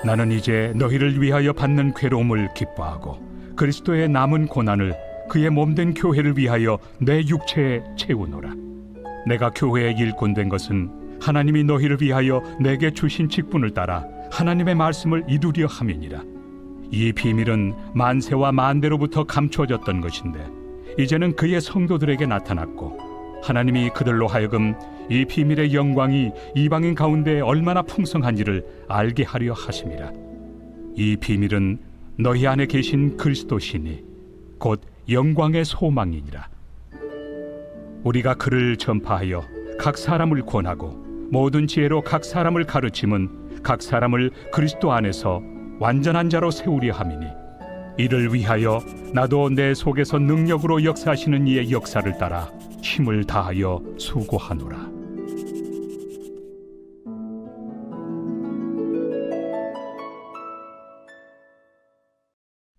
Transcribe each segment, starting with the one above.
나는 이제 너희를 위하여 받는 괴로움을 기뻐하고 그리스도의 남은 고난을 그의 몸된 교회를 위하여 내 육체에 채우노라. 내가 교회의 일꾼 된 것은 하나님이 너희를 위하여 내게 주신 직분을 따라 하나님의 말씀을 이루려 함이니라. 이 비밀은 만세와 만대로부터 감추어졌던 것인데 이제는 그의 성도들에게 나타났고 하나님이 그들로 하여금 이 비밀의 영광이 이방인 가운데 얼마나 풍성한지를 알게 하려 하심이라. 이 비밀은 너희 안에 계신 그리스도시니 곧 영광의 소망이니라. 우리가 그를 전파하여 각 사람을 권하고 모든 지혜로 각 사람을 가르침은 각 사람을 그리스도 안에서 완전한 자로 세우려 함이니 이를 위하여 나도 내 속에서 능력으로 역사하시는 이의 역사를 따라 힘을 다하여 수고하노라.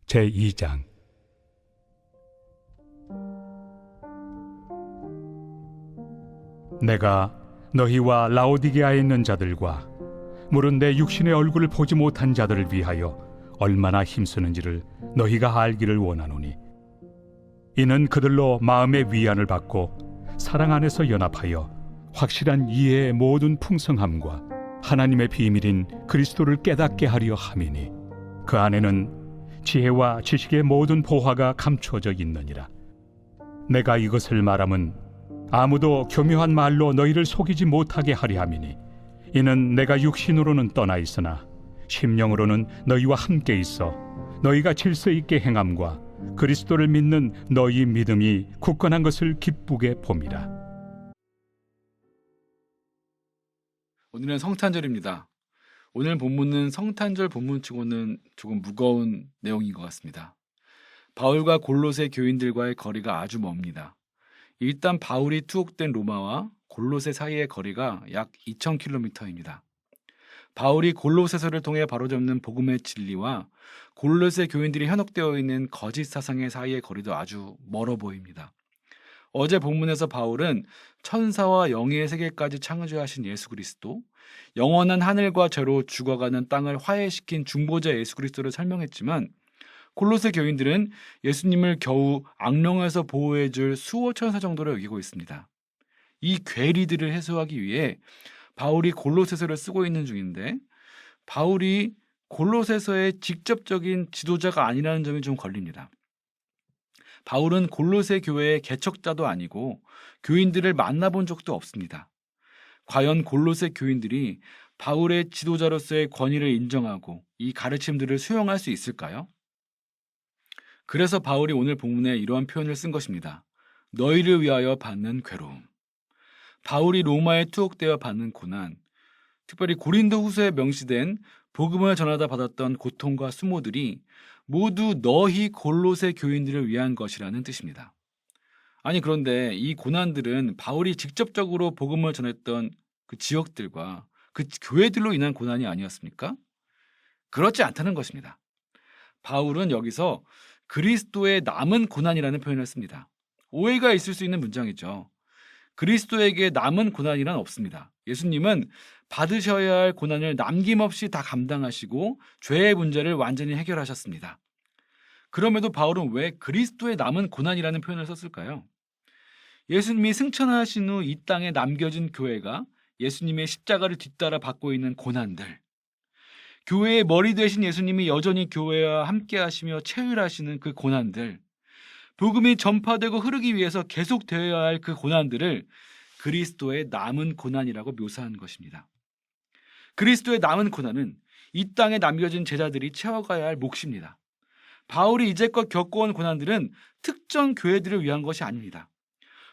제2장. 내가 너희와 라오디게아에 있는 자들과 물은 내 육신의 얼굴을 보지 못한 자들을 위하여 얼마나 힘쓰는지를 너희가 알기를 원하노니 이는 그들로 마음의 위안을 받고 사랑 안에서 연합하여 확실한 이해의 모든 풍성함과 하나님의 비밀인 그리스도를 깨닫게 하려 함이니 그 안에는 지혜와 지식의 모든 보화가 감추어져 있느니라. 내가 이것을 말함은 아무도 교묘한 말로 너희를 속이지 못하게 하려 함이니 이는 내가 육신으로는 떠나 있으나 심령으로는 너희와 함께 있어 너희가 질서 있게 행함과 그리스도를 믿는 너희 믿음이 굳건한 것을 기쁘게 봄이라. 오늘은 성탄절입니다. 오늘 본문은 성탄절 본문치고는 조금 무거운 내용인 것 같습니다. 바울과 골로새 교인들과의 거리가 아주 멉니다. 일단 바울이 투옥된 로마와 골로새 사이의 거리가 약 2000km입니다. 바울이 골로새서를 통해 바로잡는 복음의 진리와 골로새 교인들이 현혹되어 있는 거짓 사상의 사이의 거리도 아주 멀어 보입니다. 어제 본문에서 바울은 천사와 영예의 세계까지 창조하신 예수 그리스도, 영원한 하늘과 죄로 죽어가는 땅을 화해시킨 중보자 예수 그리스도를 설명했지만 골로새 교인들은 예수님을 겨우 악령에서 보호해줄 수호 천사 정도로 여기고 있습니다. 이 괴리들을 해소하기 위해 바울이 골로새서를 쓰고 있는 중인데 바울이 골로새서의 직접적인 지도자가 아니라는 점이 좀 걸립니다. 바울은 골로새 교회의 개척자도 아니고 교인들을 만나본 적도 없습니다. 과연 골로새 교인들이 바울의 지도자로서의 권위를 인정하고 이 가르침들을 수용할 수 있을까요? 그래서 바울이 오늘 본문에 이러한 표현을 쓴 것입니다. 너희를 위하여 받는 괴로움. 바울이 로마에 투옥되어 받는 고난, 특별히 고린도 후서에 명시된 복음을 전하다 받았던 고통과 수모들이 모두 너희 골로새 교인들을 위한 것이라는 뜻입니다. 아니 그런데 이 고난들은 바울이 직접적으로 복음을 전했던 그 지역들과 그 교회들로 인한 고난이 아니었습니까? 그렇지 않다는 것입니다. 바울은 여기서 그리스도의 남은 고난이라는 표현을 씁니다. 오해가 있을 수 있는 문장이죠. 그리스도에게 남은 고난이란 없습니다. 예수님은 받으셔야 할 고난을 남김없이 다 감당하시고 죄의 문제를 완전히 해결하셨습니다. 그럼에도 바울은 왜 그리스도의 남은 고난이라는 표현을 썼을까요? 예수님이 승천하신 후 이 땅에 남겨진 교회가 예수님의 십자가를 뒤따라 받고 있는 고난들, 교회의 머리 되신 예수님이 여전히 교회와 함께 하시며 체휼하시는 그 고난들, 복음이 전파되고 흐르기 위해서 계속되어야 할 그 고난들을 그리스도의 남은 고난이라고 묘사한 것입니다. 그리스도의 남은 고난은 이 땅에 남겨진 제자들이 채워가야 할 몫입니다. 바울이 이제껏 겪어온 고난들은 특정 교회들을 위한 것이 아닙니다.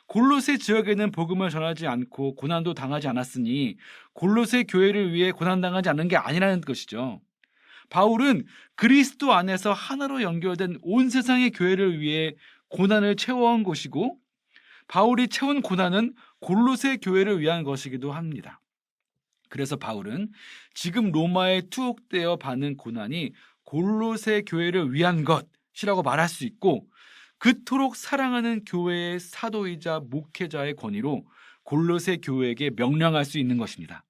골로새 지역에는 복음을 전하지 않고 고난도 당하지 않았으니 골로새 교회를 위해 고난당하지 않는 게 아니라는 것이죠. 바울은 그리스도 안에서 하나로 연결된 온 세상의 교회를 위해 고난을 채워온 것이고 바울이 채운 고난은 골로새 교회를 위한 것이기도 합니다. 그래서 바울은 지금 로마에 투옥되어 받는 고난이 골로새 교회를 위한 것이라고 말할 수 있고 그토록 사랑하는 교회의 사도이자 목회자의 권위로 골로새 교회에게 명령할 수 있는 것입니다.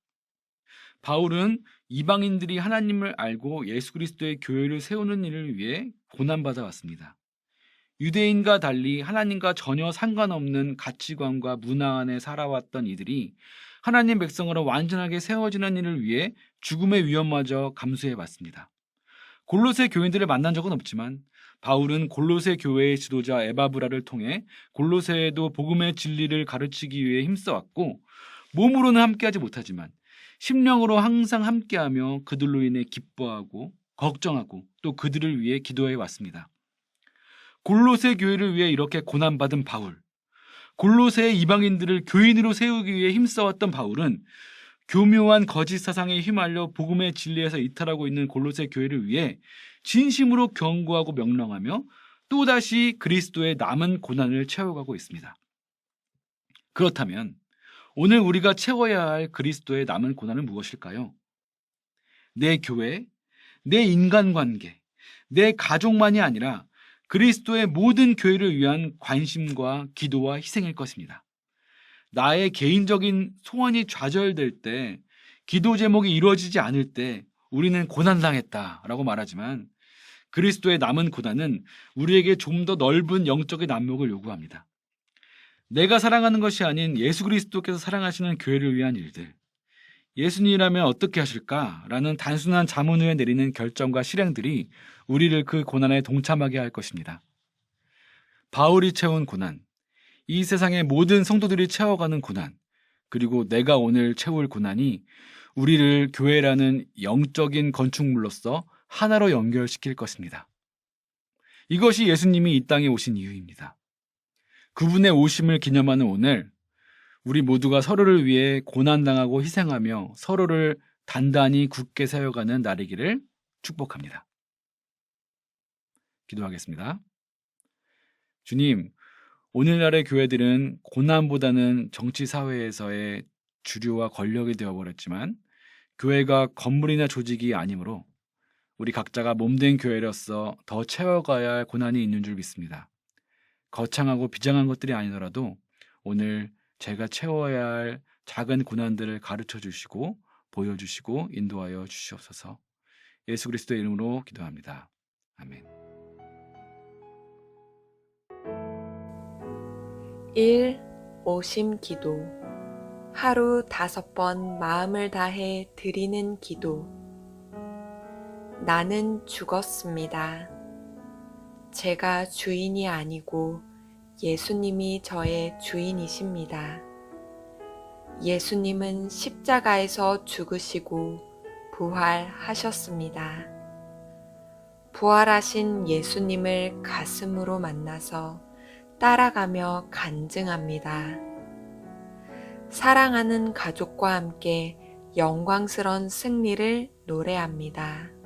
바울은 이방인들이 하나님을 알고 예수 그리스도의 교회를 세우는 일을 위해 고난받아 왔습니다. 유대인과 달리 하나님과 전혀 상관없는 가치관과 문화 안에 살아왔던 이들이 하나님 백성으로 완전하게 세워지는 일을 위해 죽음의 위험마저 감수해 왔습니다. 골로새 교인들을 만난 적은 없지만 바울은 골로새 교회의 지도자 에바브라를 통해 골로새에도 복음의 진리를 가르치기 위해 힘써왔고, 몸으로는 함께하지 못하지만 심령으로 항상 함께하며 그들로 인해 기뻐하고 걱정하고 또 그들을 위해 기도해 왔습니다. 골로새 교회를 위해 이렇게 고난받은 바울, 골로새의 이방인들을 교인으로 세우기 위해 힘써왔던 바울은 교묘한 거짓 사상에 휘말려 복음의 진리에서 이탈하고 있는 골로새 교회를 위해 진심으로 경고하고 명령하며 또다시 그리스도의 남은 고난을 채워가고 있습니다. 그렇다면 오늘 우리가 채워야 할 그리스도의 남은 고난은 무엇일까요? 내 교회, 내 인간관계, 내 가족만이 아니라 그리스도의 모든 교회를 위한 관심과 기도와 희생일 것입니다. 나의 개인적인 소원이 좌절될 때, 기도 제목이 이루어지지 않을 때 우리는 고난당했다라고 말하지만, 그리스도의 남은 고난은 우리에게 좀 더 넓은 영적인 안목을 요구합니다. 내가 사랑하는 것이 아닌 예수 그리스도께서 사랑하시는 교회를 위한 일들, 예수님이라면 어떻게 하실까라는 단순한 자문 후에 내리는 결정과 실행들이 우리를 그 고난에 동참하게 할 것입니다. 바울이 채운 고난, 이 세상의 모든 성도들이 채워가는 고난, 그리고 내가 오늘 채울 고난이 우리를 교회라는 영적인 건축물로서 하나로 연결시킬 것입니다. 이것이 예수님이 이 땅에 오신 이유입니다. 그분의 오심을 기념하는 오늘, 우리 모두가 서로를 위해 고난당하고 희생하며 서로를 단단히 굳게 세워가는 날이기를 축복합니다. 기도하겠습니다. 주님, 오늘날의 교회들은 고난보다는 정치 사회에서의 주류와 권력이 되어버렸지만 교회가 건물이나 조직이 아니므로 우리 각자가 몸된 교회로서 더 채워가야 할 고난이 있는 줄 믿습니다. 거창하고 비장한 것들이 아니더라도 오늘 제가 채워야 할 작은 고난들을 가르쳐 주시고 보여주시고 인도하여 주시옵소서. 예수 그리스도의 이름으로 기도합니다. 아멘. 1. 오심 기도. 하루 5번 마음을 다해 드리는 기도. 나는 죽었습니다. 제가 주인이 아니고 예수님이 저의 주인이십니다. 예수님은 십자가에서 죽으시고 부활하셨습니다. 부활하신 예수님을 가슴으로 만나서 따라가며 간증합니다. 사랑하는 가족과 함께 영광스러운 승리를 노래합니다.